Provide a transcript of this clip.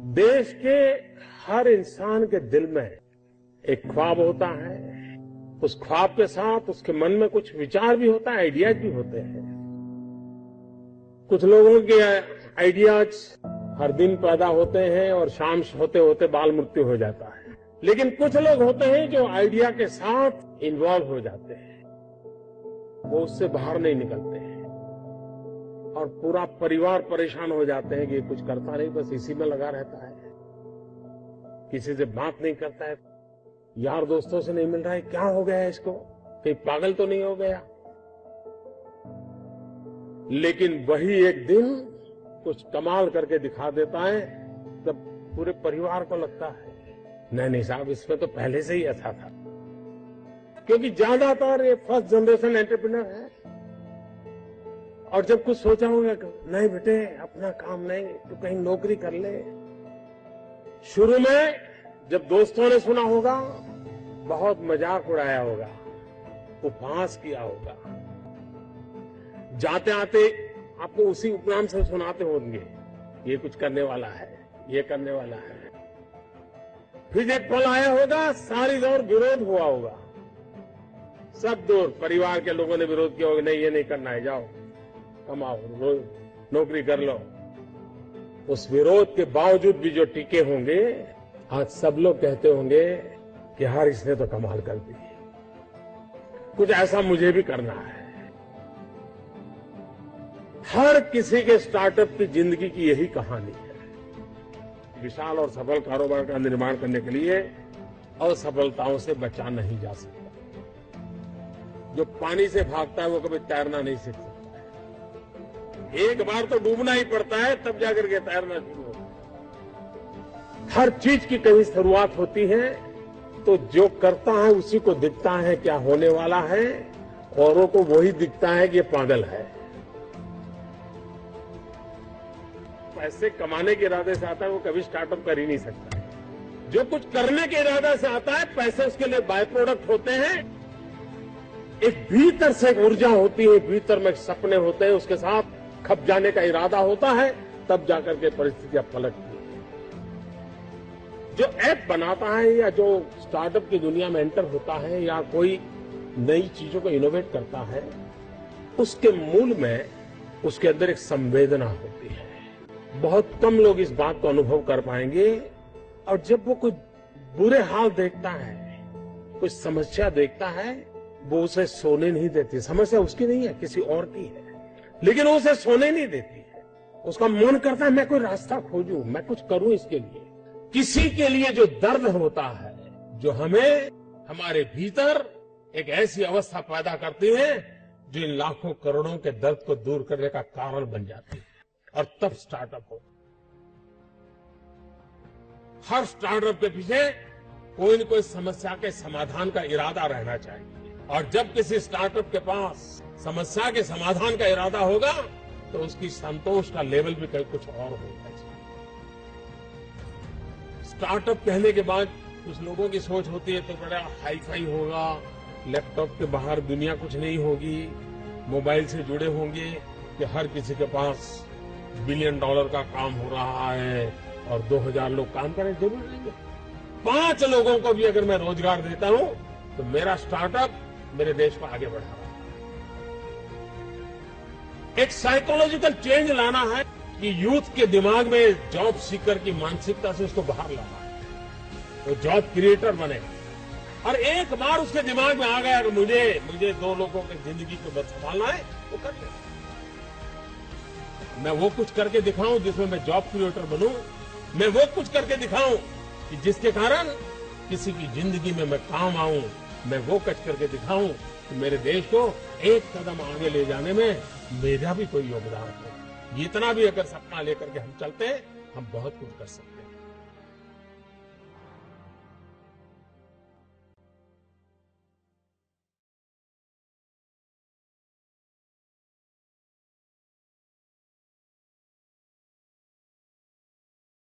देश के हर इंसान के दिल में एक ख्वाब होता है। उस ख्वाब के साथ उसके मन में कुछ विचार भी होता है, आइडियाज भी होते हैं। कुछ लोगों के आइडियाज हर दिन पैदा होते हैं और शाम होते होते बाल मृत्यु हो जाता है। लेकिन कुछ लोग होते हैं जो आइडिया के साथ इन्वॉल्व हो जाते हैं, वो उससे बाहर नहीं निकलते हैं और पूरा परिवार परेशान हो जाते हैं कि ये कुछ करता नहीं, बस इसी में लगा रहता है, किसी से बात नहीं करता है, यार दोस्तों से नहीं मिल रहा है, क्या हो गया है इसको, कहीं पागल तो नहीं हो गया। लेकिन वही एक दिन कुछ कमाल करके दिखा देता है, तब पूरे परिवार को लगता है नहीं साहब, इसमें तो पहले से ही अच्छा था। क्योंकि ज्यादातर ये फर्स्ट जनरेशन एंटरप्रेन्योर है और जब कुछ सोचा होगा नहीं बेटे अपना काम नहीं, तो कहीं नौकरी कर ले। शुरू में जब दोस्तों ने सुना होगा बहुत मजाक उड़ाया होगा, उपहास किया होगा, जाते आते आपको उसी उपनाम से सुनाते होंगे ये कुछ करने वाला है, ये करने वाला है। फिर एक पल आया होगा, सारी दौर विरोध हुआ होगा, सब दूर परिवार के लोगों ने विरोध किया होगा, नहीं ये नहीं करना है, जाओ कमाओ नौकरी कर लो। उस विरोध के बावजूद भी जो टिके होंगे, आज सब लोग कहते होंगे कि यार इसने तो कमाल कर दी, कुछ ऐसा मुझे भी करना है। हर किसी के स्टार्टअप की जिंदगी की यही कहानी है। विशाल और सफल कारोबार का निर्माण करने के लिए असफलताओं से बचा नहीं जा सकता। जो पानी से भागता है वो कभी तैरना नहीं सीख सकता है, एक बार तो डूबना ही पड़ता है, तब जाकर के तैरना शुरू होता है। हर चीज की कहीं शुरुआत होती है, तो जो करता है उसी को दिखता है क्या होने वाला है, औरों को वही दिखता है कि ये पागल है। पैसे कमाने के इरादे से आता है वो कभी स्टार्टअप कर ही नहीं सकता। जो कुछ करने के इरादे से आता है, पैसे उसके लिए बाय प्रोडक्ट होते हैं। एक भीतर से एक ऊर्जा होती है, भीतर में सपने होते हैं, उसके साथ खप जाने का इरादा होता है, तब जाकर के परिस्थितियां पलटती है। जो ऐप बनाता है या जो स्टार्टअप की दुनिया में एंटर होता है या कोई नई चीजों को इनोवेट करता है, उसके मूल में उसके अंदर एक संवेदना होती है। बहुत कम लोग इस बात को अनुभव कर पाएंगे। और जब वो कोई बुरे हाल देखता है, कोई समस्या देखता है, वो उसे सोने नहीं देती। समस्या उसकी नहीं है, किसी और की है, लेकिन वो उसे सोने नहीं देती है। उसका मन करता है मैं कोई रास्ता खोजूं, मैं कुछ करूं इसके लिए। किसी के लिए जो दर्द होता है, जो हमें हमारे भीतर एक ऐसी अवस्था पैदा करती है जो इन लाखों करोड़ों के दर्द को दूर करने का कारण बन जाती है, और तब स्टार्टअप हो। हर स्टार्टअप के पीछे कोई न कोई समस्या के समाधान का इरादा रहना चाहिए, और जब किसी स्टार्टअप के पास समस्या के समाधान का इरादा होगा तो उसकी संतोष का लेवल भी कहीं कुछ और होगा। स्टार्टअप कहने के बाद कुछ लोगों की सोच होती है तो बड़ा हाई फाई होगा, लैपटॉप के बाहर दुनिया कुछ नहीं होगी, मोबाइल से जुड़े होंगे, कि हर किसी के पास $1 बिलियन का काम हो रहा है और 2000 लोग काम करें, जरूर रहेंगे। 5 लोगों को भी अगर मैं रोजगार देता हूं तो मेरा स्टार्टअप मेरे देश को आगे बढ़ा रहा है। एक साइकोलॉजिकल चेंज लाना है कि यूथ के दिमाग में जॉब सीकर की मानसिकता से उसको बाहर लाना है, तो जॉब क्रिएटर बने। और एक बार उसके दिमाग में आ गया कि मुझे 2 लोगों की जिंदगी को बस संभालना है, वो कर ले। मैं वो कुछ करके दिखाऊं जिसमें मैं जॉब क्रिएटर बनूं, मैं वो कुछ करके दिखाऊं कि जिसके कारण किसी की जिंदगी में मैं काम आऊं, मैं वो कुछ करके दिखाऊं कि मेरे देश को एक कदम आगे ले जाने में मेरा भी कोई योगदान हो। इतना भी अगर सपना लेकर के हम चलते हैं, हम बहुत कुछ कर सकते हैं।